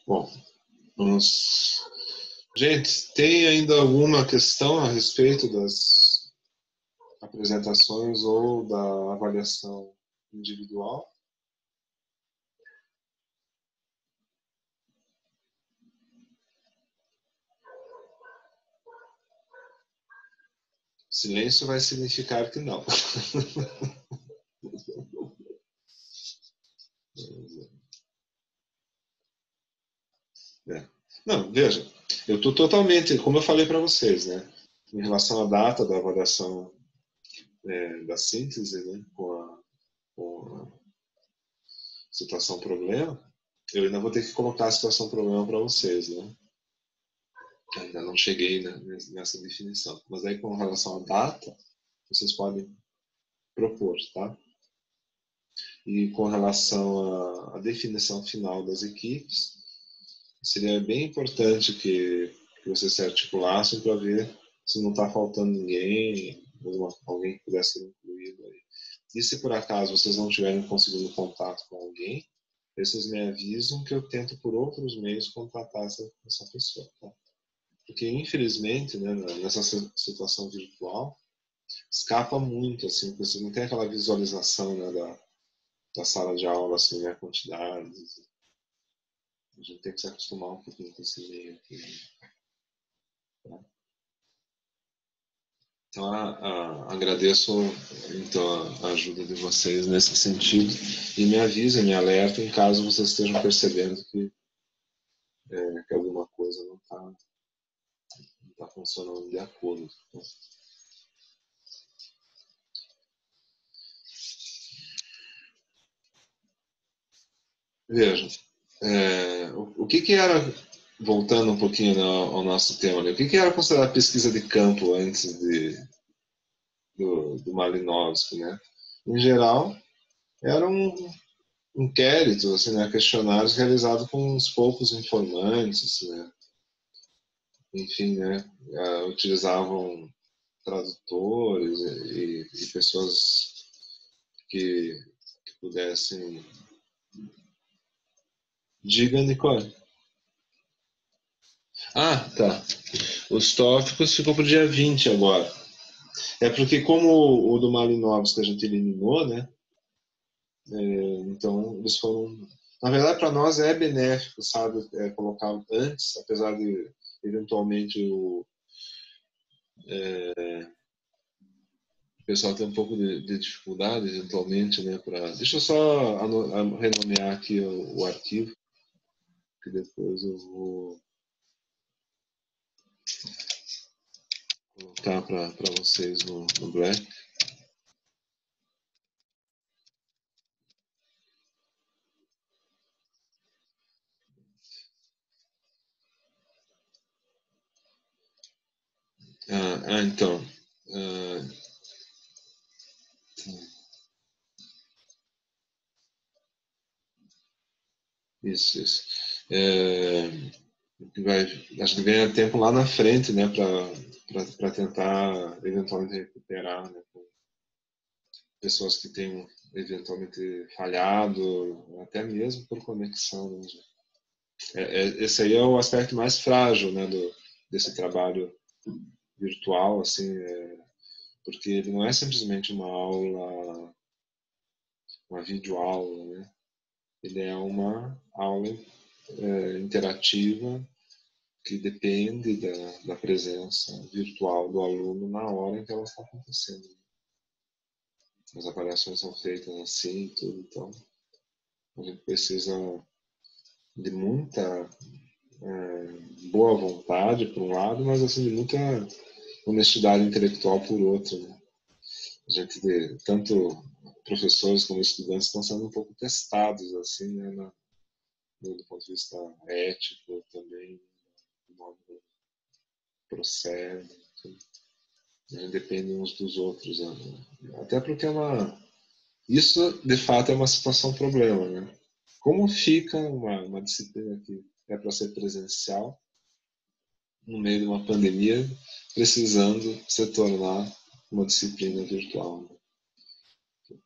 Bom, vamos... Gente, tem ainda alguma questão a respeito das apresentações ou da avaliação individual? Silêncio vai significar que não. Não, veja, eu estou totalmente, como eu falei para vocês, né, em relação à data da avaliação da síntese, né, com a situação problema, eu ainda vou ter que colocar a situação problema para vocês, né? Ainda não cheguei nessa definição. Mas aí com relação à data, vocês podem propor, tá? E com relação à definição final das equipes, seria bem importante que vocês se articulassem para ver se não está faltando ninguém, alguém que pudesse ser incluído aí. E se por acaso vocês não tiverem conseguido contato com alguém, vocês me avisam que eu tento por outros meios contatar essa pessoa, tá? Porque infelizmente, né, nessa situação virtual, escapa muito, assim, porque você não tem aquela visualização, né, da sala de aula, assim, né, quantidades. A gente tem que se acostumar um pouquinho com esse meio aqui, tá? Então, agradeço então, a ajuda de vocês nesse sentido e me avisem, me alertem caso vocês estejam percebendo que alguma coisa não está funcionando de acordo, tá? Veja, o que era, voltando um pouquinho ao nosso tema, né, o que era considerado pesquisa de campo antes do Malinowski, né? Em geral, eram inquéritos, assim, né, questionários realizados com uns poucos informantes, né? Enfim, né, utilizavam tradutores e pessoas que pudessem... Diga, Nicole. Ah, tá. Os tópicos ficou para o dia 20 agora. É porque como o do Malinowski a gente eliminou, né? Então eles foram... Na verdade, para nós é benéfico, sabe? Colocar antes, apesar de eventualmente o pessoal ter um pouco de dificuldade, eventualmente, né? Deixa eu só renomear aqui o arquivo, que depois eu vou colocar para vocês no Black. Então. Isso. Acho que ganha tempo lá na frente, né, para tentar eventualmente recuperar, né, com pessoas que tenham eventualmente falhado, até mesmo por conexão, né. Esse aí é o aspecto mais frágil, né, desse trabalho virtual, assim, porque ele não é simplesmente uma aula, uma videoaula, né? Ele é uma aula interativa que depende da presença virtual do aluno na hora em que ela está acontecendo. As avaliações são feitas assim e tudo, então a gente precisa de muita boa vontade por um lado, mas assim de muita honestidade intelectual por outro, né? A gente vê tanto professores como estudantes estão sendo um pouco testados assim, né, do ponto de vista ético também, do modo como procede, né, dependem uns dos outros, né? Até porque isso de fato é uma situação problema, né? Como fica uma disciplina que é para ser presencial no meio de uma pandemia, precisando se tornar uma disciplina virtual, né?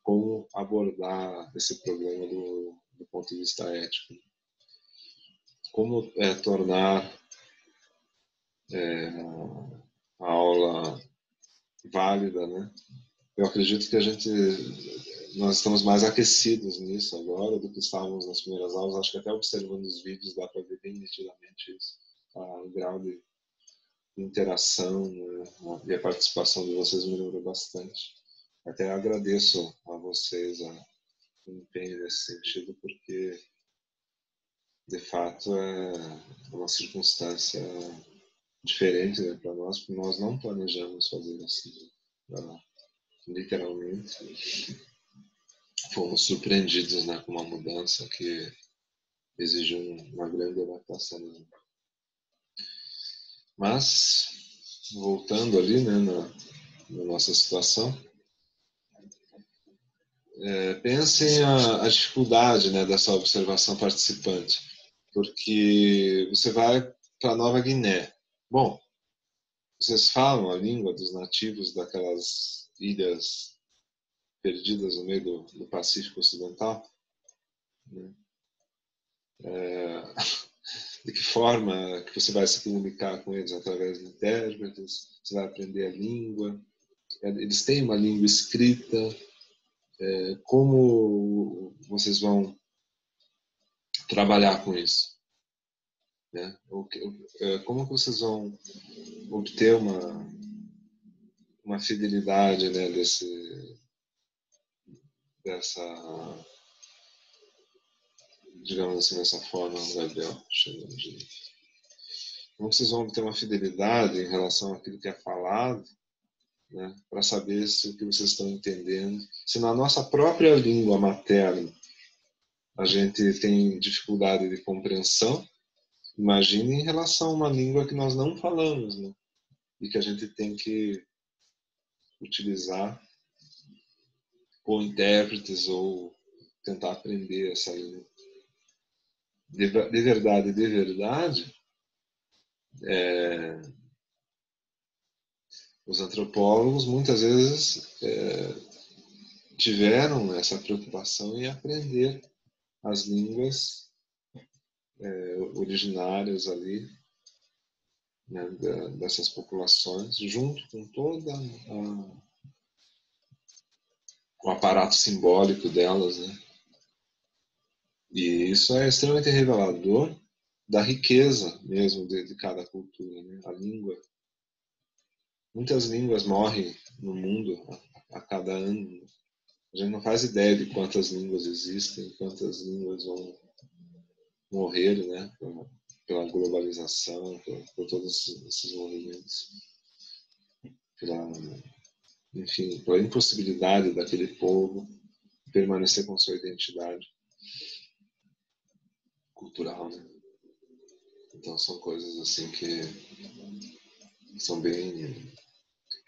Como abordar esse problema do ponto de vista ético? como tornar a aula válida, né? Eu acredito que nós estamos mais aquecidos nisso agora do que estávamos nas primeiras aulas. Acho que até observando os vídeos dá para ver bem nitidamente isso. O grau de interação, né? E a participação de vocês melhorou bastante. Até agradeço a vocês o empenho nesse sentido, porque de fato é uma circunstância diferente, né, para nós, porque nós não planejamos fazer assim, literalmente. Fomos surpreendidos, né, com uma mudança que exigiu uma grande adaptação. Mas, voltando ali, né, na nossa situação, pensem a dificuldade, né, dessa observação participante, porque você vai para Nova Guiné. Bom, vocês falam a língua dos nativos daquelas ilhas perdidas no meio do Pacífico Ocidental? Né? De que forma que você vai se comunicar com eles? Através de intérpretes? Você vai aprender a língua? Eles têm uma língua escrita? Como vocês vão trabalhar com isso? Né? Como que vocês vão obter uma fidelidade, né, dessa, digamos assim, dessa forma, Gabriel, chamando de... Como vocês vão obter uma fidelidade em relação àquilo que é falado, né, para saber se o que vocês estão entendendo, se na nossa própria língua materna a gente tem dificuldade de compreensão, imagine em relação a uma língua que nós não falamos, né, e que a gente tem que utilizar ou intérpretes ou tentar aprender essa língua. De verdade, os antropólogos muitas vezes tiveram essa preocupação em aprender as línguas originárias ali, né, dessas populações, junto com todo o aparato simbólico delas, né? E isso é extremamente revelador da riqueza mesmo de cada cultura, né? A língua. Muitas línguas morrem no mundo a cada ano. A gente não faz ideia de quantas línguas existem, quantas línguas vão morrer, né? Pela globalização, por todos esses movimentos. Enfim, pela impossibilidade daquele povo permanecer com sua identidade cultural, né? Então são coisas assim que são bem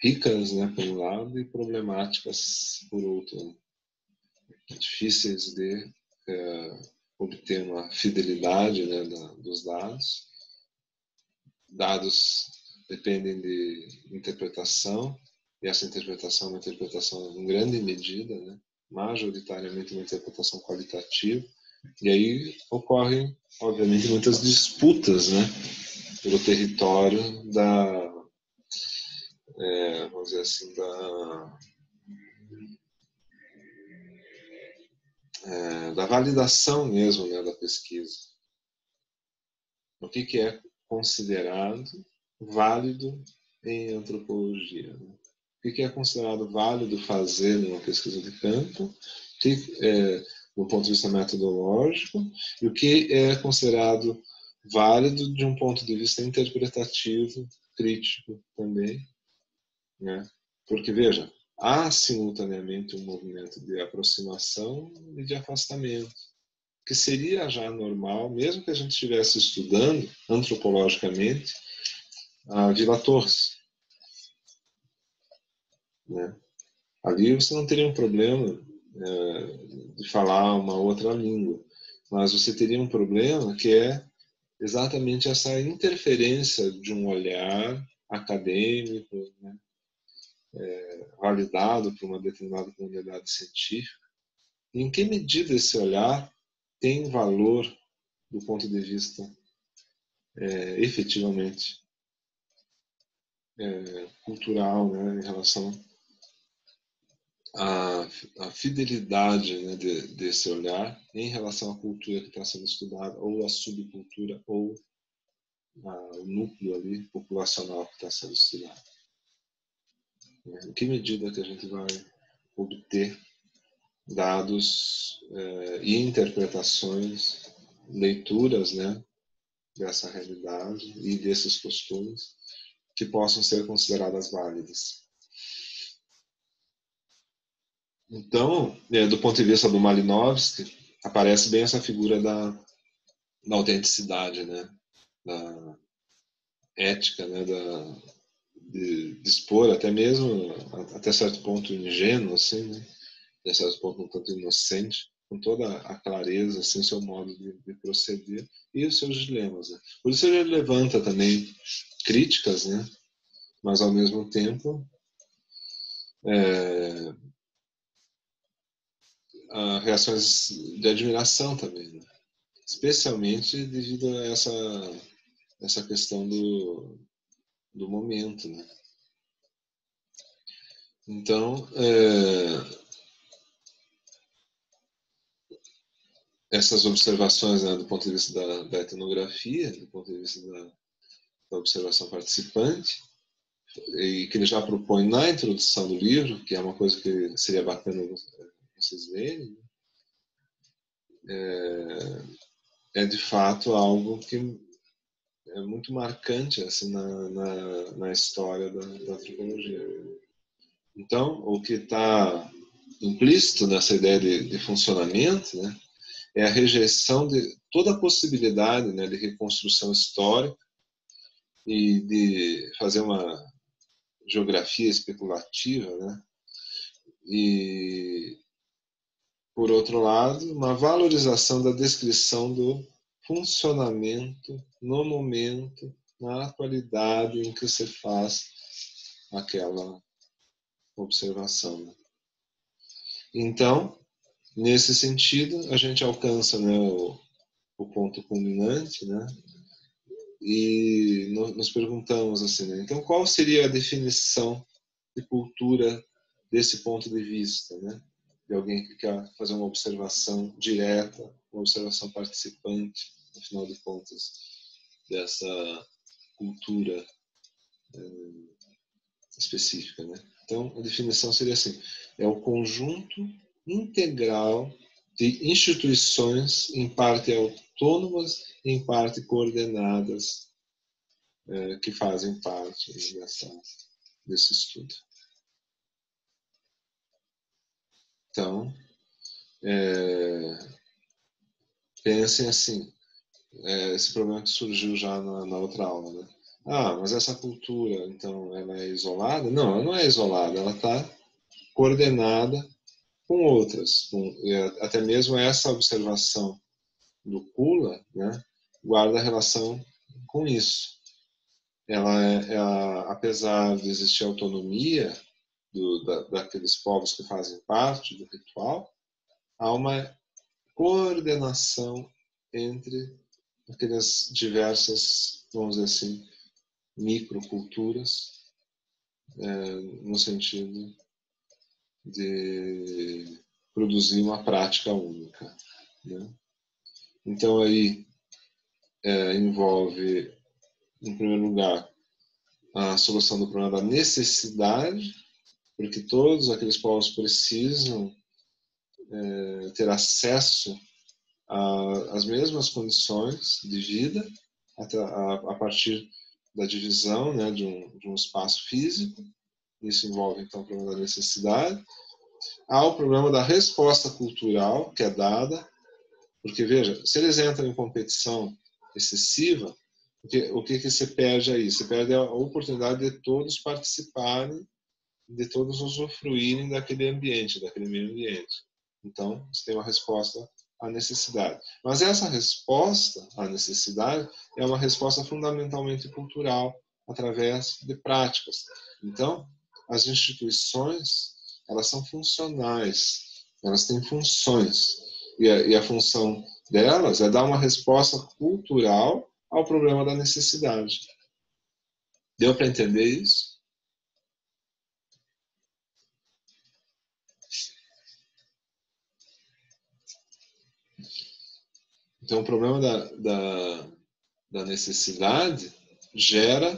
ricas, né, por um lado, e problemáticas por outro, né? Difíceis de obter uma fidelidade, né, dos dados. Dados dependem de interpretação, e essa interpretação é uma interpretação em grande medida, né, majoritariamente uma interpretação qualitativa, e aí ocorrem, obviamente, muitas disputas, né, pelo território vamos dizer assim, da validação mesmo, né, da pesquisa. O que é considerado válido em antropologia? Né? O que é considerado válido fazer numa pesquisa de campo, do ponto de vista metodológico, e o que é considerado válido de um ponto de vista interpretativo, crítico também, né? Porque, veja, há simultaneamente um movimento de aproximação e de afastamento, que seria já normal, mesmo que a gente estivesse estudando antropologicamente a Vila Torres, né? Ali você não teria um problema de falar uma outra língua, mas você teria um problema que é exatamente essa interferência de um olhar acadêmico, né, validado por uma determinada comunidade científica. Em que medida esse olhar tem valor do ponto de vista efetivamente cultural, né, em relação à fidelidade, né, desse olhar em relação à cultura que está sendo estudada, ou à subcultura, ou ao núcleo ali populacional que está sendo estudado. Em que medida que a gente vai obter dados e interpretações, leituras, né, dessa realidade e desses costumes que possam ser consideradas válidas. Então, do ponto de vista do Malinowski, aparece bem essa figura da autenticidade, né, da ética, né, de expor, até mesmo, até certo ponto ingênuo, assim, né, até certo ponto um tanto inocente, com toda a clareza, assim, seu modo de proceder e os seus dilemas. Né. Por isso ele levanta também críticas, né, mas ao mesmo tempo reações de admiração também, né? Especialmente devido a essa questão do momento, né? Então, essas observações, né, do ponto de vista da etnografia, do ponto de vista da observação participante, e que ele já propõe na introdução do livro, que é uma coisa que seria bacana vocês verem, é de fato algo que é muito marcante assim, na história da antropologia. Então, o que está implícito nessa ideia de funcionamento, né, é a rejeição de toda a possibilidade, né, de reconstrução histórica e de fazer uma geografia especulativa, né, e, por outro lado, uma valorização da descrição do funcionamento no momento, na atualidade em que se faz aquela observação. Né. Então, nesse sentido, a gente alcança, né, o ponto culminante, né, e nos perguntamos assim, né, então qual seria a definição de cultura desse ponto de vista, né, de alguém que quer fazer uma observação direta, uma observação participante, afinal de contas, dessa cultura específica, né? Então, a definição seria assim: é o conjunto integral de instituições, em parte autônomas, em parte coordenadas, que fazem parte desse estudo. Então, pensem assim, esse problema que surgiu já na outra aula, né? Ah, mas essa cultura, então, ela é isolada? Não, ela não é isolada, ela está coordenada com outras, até mesmo essa observação do Kula, né, guarda relação com isso. Apesar de existir autonomia daqueles povos que fazem parte do ritual, há uma coordenação entre aquelas diversas, vamos dizer assim, microculturas, no sentido de produzir uma prática única, né? Então aí envolve, em primeiro lugar, a solução do problema da necessidade, porque todos aqueles povos precisam ter acesso às mesmas condições de vida a partir da divisão, né, de um espaço físico. Isso envolve então o problema da necessidade. Há o problema da resposta cultural que é dada, porque veja, se eles entram em competição excessiva, o que se perde aí? Se perde a oportunidade de todos participarem, de todos usufruírem daquele ambiente, daquele meio ambiente. Então, você tem uma resposta à necessidade. Mas essa resposta à necessidade é uma resposta fundamentalmente cultural, através de práticas. Então, as instituições, elas são funcionais, elas têm funções. E a função delas é dar uma resposta cultural ao problema da necessidade. Deu para entender isso? Então, o problema da necessidade gera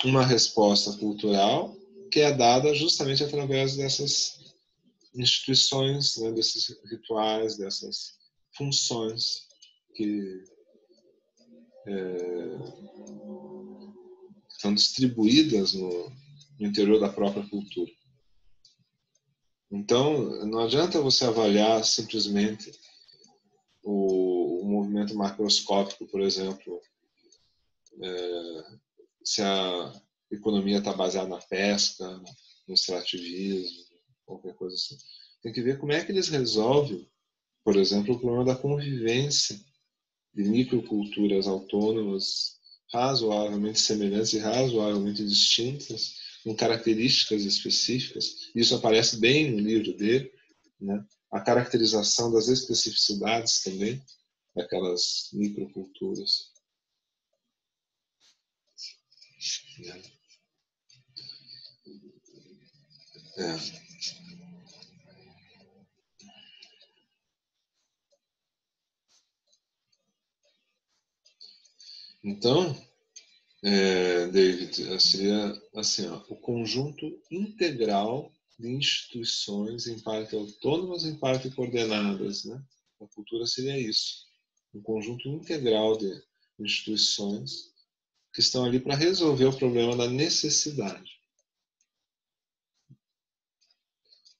uma resposta cultural que é dada justamente através dessas instituições, né, desses rituais, dessas funções que são distribuídas no interior da própria cultura. Então, não adianta você avaliar simplesmente o movimento macroscópico, por exemplo, se a economia está baseada na pesca, no extrativismo, qualquer coisa assim. Tem que ver como é que eles resolvem, por exemplo, o problema da convivência de microculturas autônomas razoavelmente semelhantes e razoavelmente distintas, com características específicas. Isso aparece bem no livro dele, né? A caracterização das especificidades também daquelas microculturas. É. Então, David, seria assim, ó, o conjunto integral de instituições, em parte autônomas, em parte coordenadas, né? A cultura seria isso, um conjunto integral de instituições que estão ali para resolver o problema da necessidade,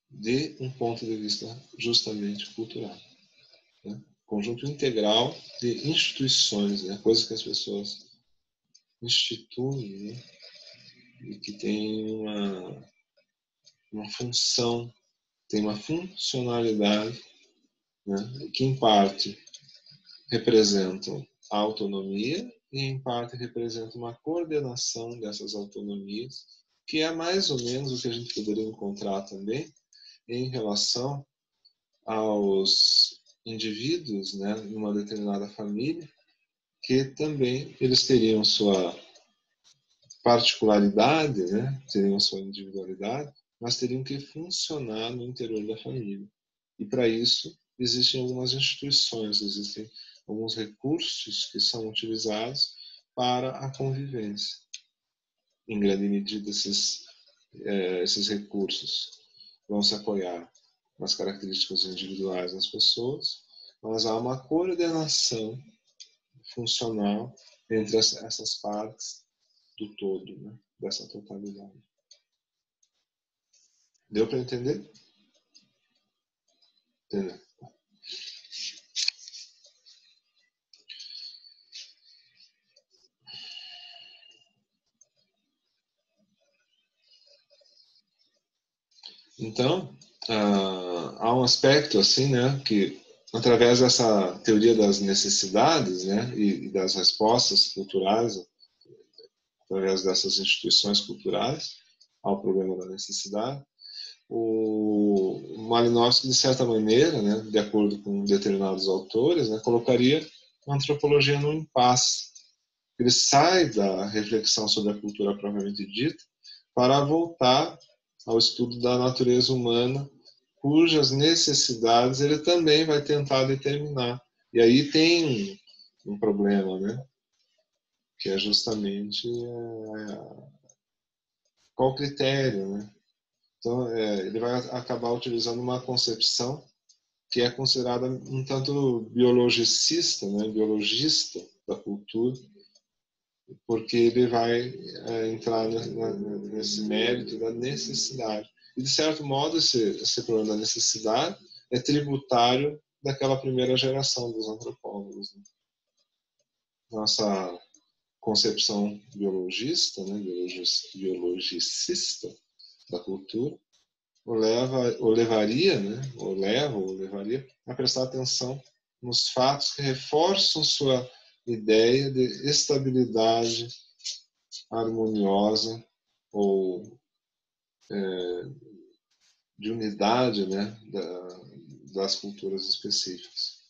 de um ponto de vista justamente cultural, né? Conjunto integral de instituições, né? Coisas que as pessoas instituem, né? E que tem uma função, tem uma funcionalidade, né? Que em parte representam a autonomia e em parte representam uma coordenação dessas autonomias, que é mais ou menos o que a gente poderia encontrar também em relação aos indivíduos, né, numa determinada família, que também eles teriam sua particularidade, né, teriam sua individualidade, mas teriam que funcionar no interior da família. E para isso existem algumas instituições, existem alguns recursos que são utilizados para a convivência. Em grande medida, esses recursos vão se apoiar nas características individuais das pessoas, mas há uma coordenação funcional entre essas partes do todo, né? Dessa totalidade. Deu para entender? Entendeu? Então, há um aspecto assim, né, que através dessa teoria das necessidades, né, e das respostas culturais, através dessas instituições culturais ao problema da necessidade, o Malinowski, de certa maneira, né, de acordo com determinados autores, né, colocaria a antropologia num impasse. Ele sai da reflexão sobre a cultura propriamente dita para voltar ao estudo da natureza humana, cujas necessidades ele também vai tentar determinar. E aí tem um problema, né? Que é justamente qual critério, né? Então, ele vai acabar utilizando uma concepção que é considerada um tanto biologicista, né? Biologista da cultura, porque ele vai entrar nesse mérito da necessidade. E, de certo modo, esse problema da necessidade é tributário daquela primeira geração dos antropólogos, né? Nossa concepção biologista, né, biologicista da cultura, levaria a prestar atenção nos fatos que reforçam sua ideia de estabilidade harmoniosa ou de unidade, né, das culturas específicas.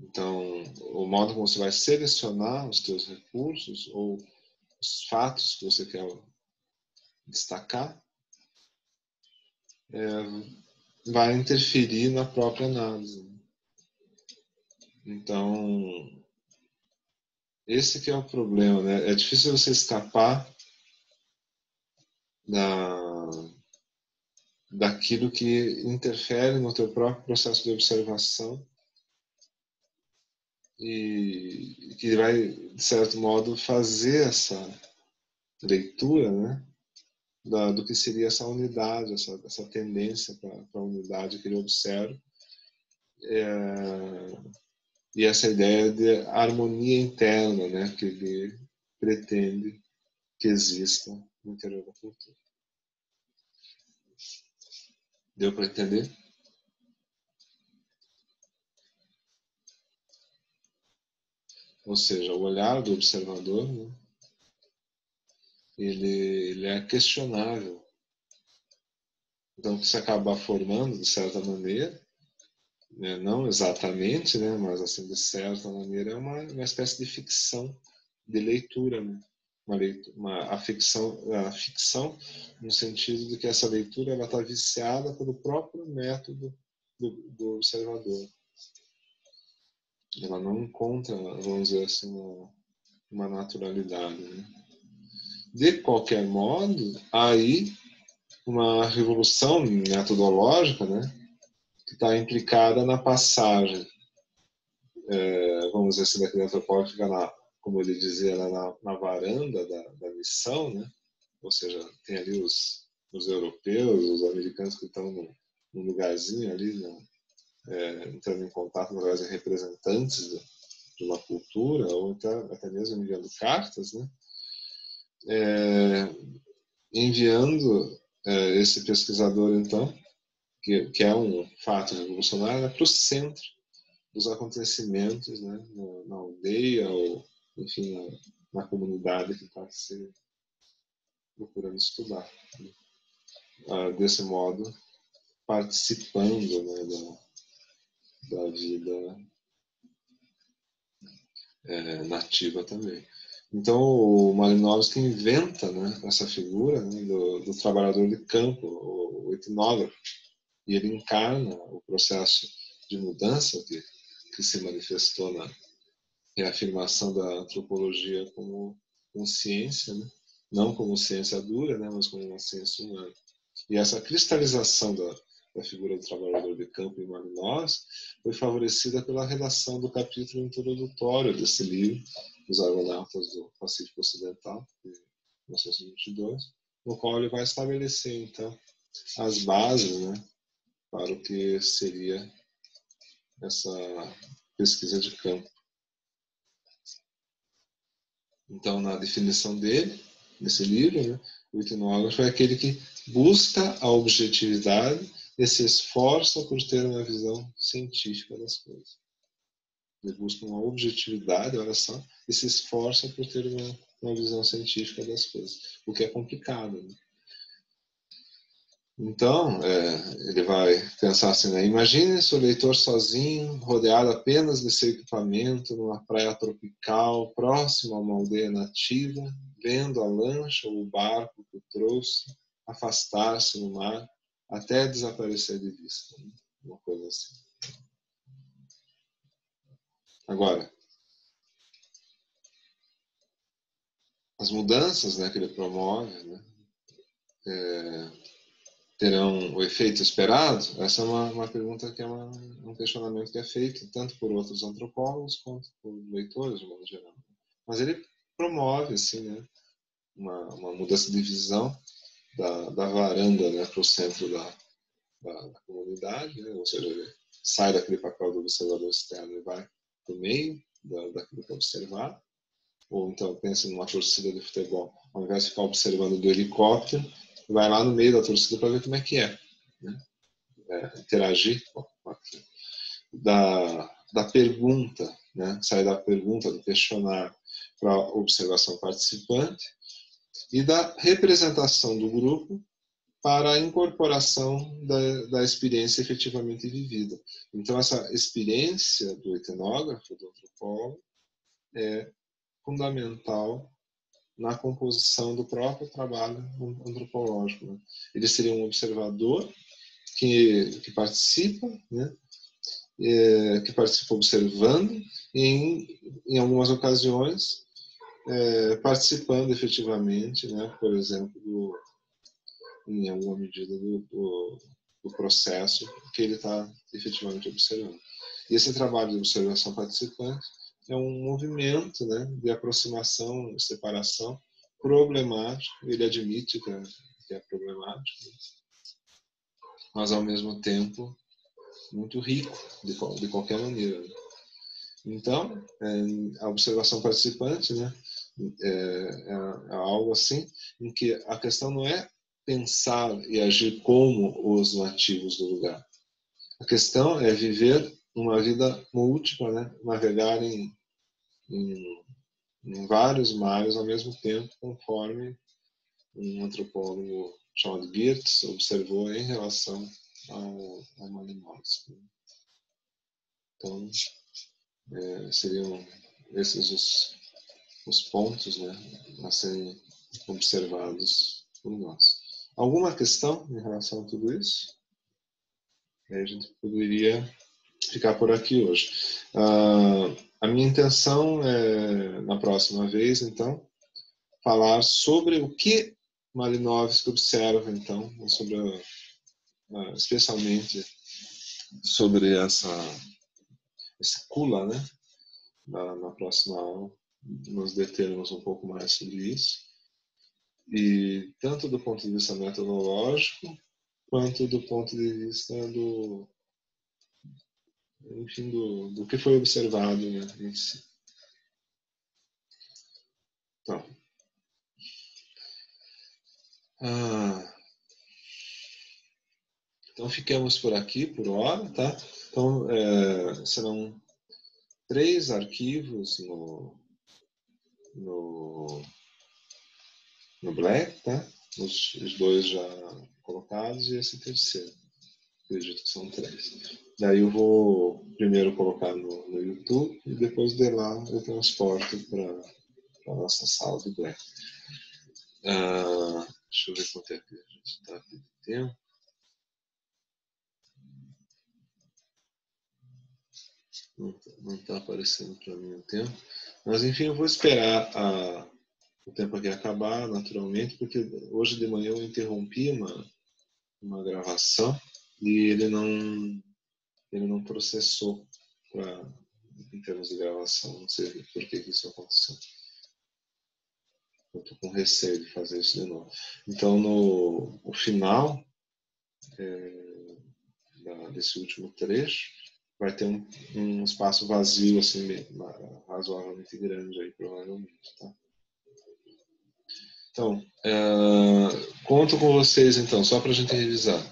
Então, o modo como você vai selecionar os teus recursos ou os fatos que você quer destacar vai interferir na própria análise. Então, esse que é o problema, né? É difícil você escapar daquilo que interfere no teu próprio processo de observação e que vai, de certo modo, fazer essa leitura, né, do que seria essa unidade, essa tendência para a unidade que ele observa, e essa ideia de harmonia interna, né, que ele pretende que exista no interior da cultura. Deu para entender? Ou seja, o olhar do observador, né, ele é questionável. Então, que se acaba formando, de certa maneira, né, não exatamente, né, mas assim, de certa maneira, é uma espécie de ficção de leitura, né? A ficção no sentido de que essa leitura ela está viciada pelo próprio método do observador. Ela não encontra, vamos dizer assim, uma naturalidade. Né? De qualquer modo, há aí uma revolução metodológica, né, que está implicada na passagem, vamos dizer assim, daquele antropólogo fica como ele dizia, na varanda da missão, né? Ou seja, tem ali os europeus, os americanos que estão num lugarzinho ali, né, entrando em contato através de representantes de uma cultura, ou então, até mesmo enviando cartas, né? Enviando esse pesquisador, então, que é um fato revolucionário, para o centro dos acontecimentos, né, na aldeia ou, enfim, na comunidade que está se procurando estudar. Né? Desse modo, participando, né, da vida nativa também. Então, o Malinowski inventa, né, essa figura, né, do trabalhador de campo, o etnógrafo, e ele encarna o processo de mudança que se manifestou na reafirmação da antropologia como ciência, né? Não como ciência dura, né? Mas como uma ciência humana. E essa cristalização da figura do trabalhador de campo em Malinowski foi favorecida pela redação do capítulo introdutório desse livro, Os Argonautas do Pacífico Ocidental, de 1922, no qual ele vai estabelecer, então, as bases, né, para o que seria essa pesquisa de campo. Então, na definição dele, nesse livro, né, o etnógrafo é aquele que busca a objetividade e se esforça por ter uma visão científica das coisas. Ele busca uma objetividade, olha só, e se esforça por ter uma visão científica das coisas, o que é complicado. Né? Então, ele vai pensar assim, né? Imagine se o leitor sozinho, rodeado apenas de seu equipamento, numa praia tropical, próximo a uma aldeia nativa, vendo a lancha ou o barco que o trouxe afastar-se no mar até desaparecer de vista. Né? Uma coisa assim. Agora, as mudanças, né, que ele promove, né, terão o efeito esperado? Essa é uma pergunta que é um questionamento que é feito tanto por outros antropólogos quanto por leitores, de modo geral. Mas ele promove, assim, né, uma mudança de visão da varanda, né, para o centro da comunidade, né? Ou seja, ele sai daquele papel do observador externo e vai para o meio daquilo que é observado. Ou então pense numa torcida de futebol, ao invés de ficar observando do helicóptero, vai lá no meio da torcida para ver como é que é, né? Interagir da pergunta, né? Sair da pergunta, do questionário para a observação participante e da representação do grupo para a incorporação da experiência efetivamente vivida. Então, essa experiência do etnógrafo, do antropólogo, é fundamental na composição do próprio trabalho antropológico, né? Ele seria um observador que participa, né? Que participa observando e, em algumas ocasiões, participando efetivamente, né? Por exemplo, em alguma medida do processo que ele está efetivamente observando. E esse trabalho de observação participante é um movimento, né, de aproximação, separação problemático. Ele admite que é problemático, mas ao mesmo tempo muito rico de qualquer maneira. Então, a observação participante, né, é algo assim em que a questão não é pensar e agir como os nativos do lugar. A questão é viver uma vida múltipla, né? Navegar em vários mares ao mesmo tempo, conforme um antropólogo chamado Geertz observou em relação ao Malinowski. Então, seriam esses os pontos, né, a serem observados por nós. Alguma questão em relação a tudo isso? Aí a gente poderia ficar por aqui hoje. A minha intenção é, na próxima vez, então, falar sobre o que Malinowski observa, então, sobre especialmente sobre esse Kula, né? Na próxima aula, nos determos um pouco mais sobre isso. E tanto do ponto de vista metodológico, quanto do ponto de vista enfim, do que foi observado, né, em si. Então, então ficamos por aqui por hora, tá? Então serão 3 arquivos no Black, tá? Os 2 já colocados e esse terceiro. Acredito que são 3. Daí eu vou primeiro colocar no YouTube e depois de lá eu transporto para a nossa sala do Black. Deixa eu ver quanto é que a gente está aqui de tempo. Não está aparecendo para mim o tempo. Mas enfim, eu vou esperar o tempo aqui acabar, naturalmente, porque hoje de manhã eu interrompi uma gravação e ele não processou em termos de gravação. Não sei por que isso aconteceu. Eu estou com receio de fazer isso de novo. Então, no final desse último trecho, vai ter um espaço vazio, assim, razoavelmente grande aí, provavelmente, tá? Então, conto com vocês, então, só para a gente revisar.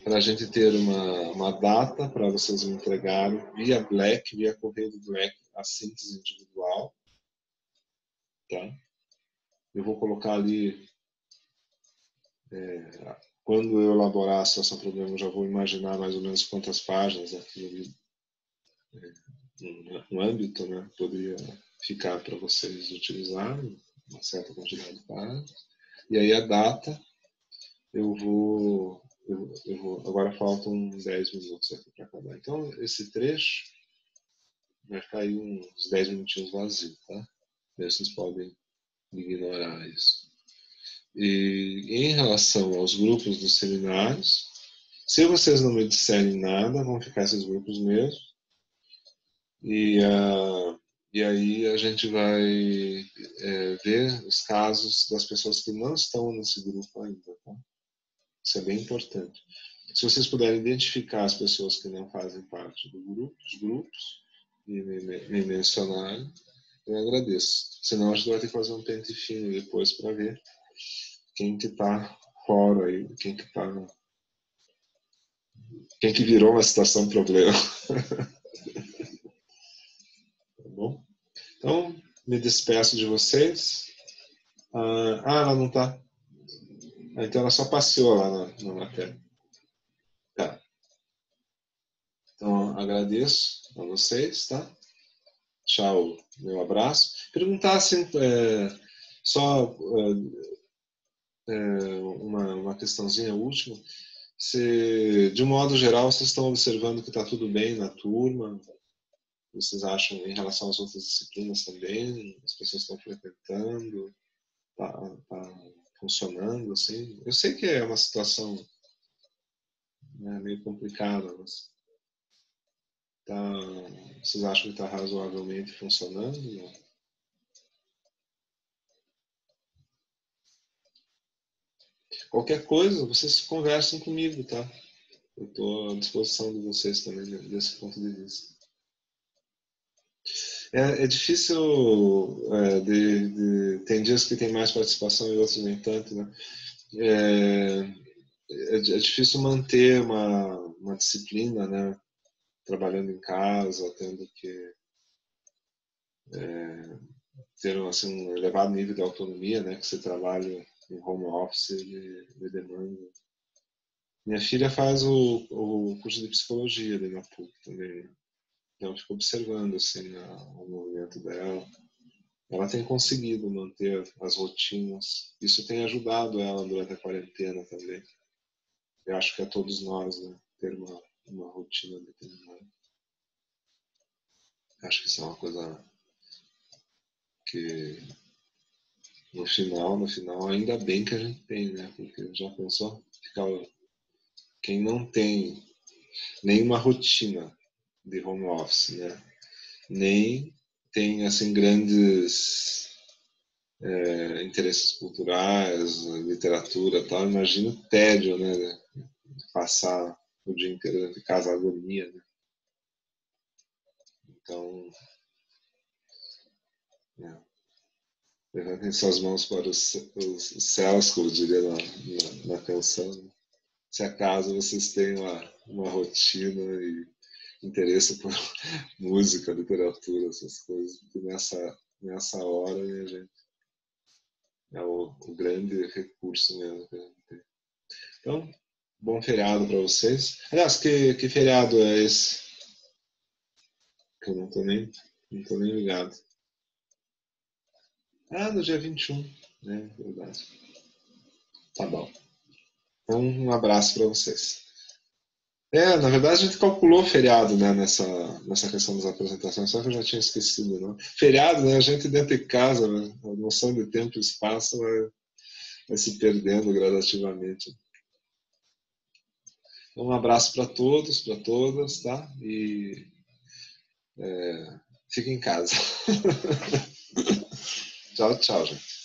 Para a gente ter uma data para vocês me entregarem via Black, via correio do Black, a síntese individual. Tá? Eu vou colocar ali, quando eu elaborar a situação problema, eu já vou imaginar mais ou menos quantas páginas aqui no âmbito, né, poderia ficar para vocês utilizarem, uma certa quantidade de páginas. E aí a data, eu vou agora faltam 10 minutos aqui para acabar. Então, esse trecho vai ficar aí uns 10 minutinhos vazio, tá? Vocês podem ignorar isso. E em relação aos grupos dos seminários, se vocês não me disserem nada, vão ficar esses grupos mesmo. E aí a gente vai ver os casos das pessoas que não estão nesse grupo ainda, tá? Isso é bem importante. Se vocês puderem identificar as pessoas que não fazem parte do grupo, dos grupos, e me mencionarem, eu agradeço. Senão a gente vai ter que fazer um pente fino depois para ver quem que está fora aí, quem que virou uma situação problema. Tá bom? Então, me despeço de vocês. Ela não está. Ah, então ela só passeou lá na matéria. Tá. Então, agradeço a vocês, tá? Tchau, meu abraço. Perguntar assim, só uma questãozinha última. Se, de um modo geral, vocês estão observando que está tudo bem na turma? Vocês acham em relação às outras disciplinas também? As pessoas estão frequentando? Tá funcionando assim? Eu sei que é uma situação, né, meio complicada, mas vocês acham que está razoavelmente funcionando? Não? Qualquer coisa, vocês conversam comigo, tá? Eu estou à disposição de vocês também desse ponto de vista. É difícil, tem dias que tem mais participação e outros nem tanto, né? É difícil manter uma disciplina, né? Trabalhando em casa, tendo que ter assim, um elevado nível de autonomia, né? Que você trabalha em home office de demanda. Minha filha faz o curso de psicologia ali na PUC também. Então, eu fico observando assim, o movimento dela. Ela tem conseguido manter as rotinas. Isso tem ajudado ela durante a quarentena também. Eu acho que a todos nós, né, ter uma rotina determinada. Acho que isso é uma coisa que no final, ainda bem que a gente tem, né? Porque já pensou? Quem não tem nenhuma rotina de home office, né? Nem tem assim grandes interesses culturais, literatura, tal. Imagina o tédio, né? Passar o dia inteiro dentro de casa, a agonia, né? Então, né? Levantem suas mãos para os céus, como diria na canção. Né? Se acaso vocês têm uma rotina e interesse por música, literatura, essas coisas, porque nessa hora a gente é o grande recurso mesmo que a gente tem. Então, bom feriado para vocês. Aliás, que feriado é esse? Que eu não tô nem ligado. Ah, no dia 21, né? Verdade. Tá bom. Então, um abraço para vocês. Na verdade a gente calculou feriado, né, nessa questão das apresentações, só que eu já tinha esquecido, não. Feriado, né, a gente dentro de casa, né, a noção de tempo e espaço vai se perdendo gradativamente. Então, um abraço para todos, para todas, tá? E fiquem em casa. Tchau, tchau, gente.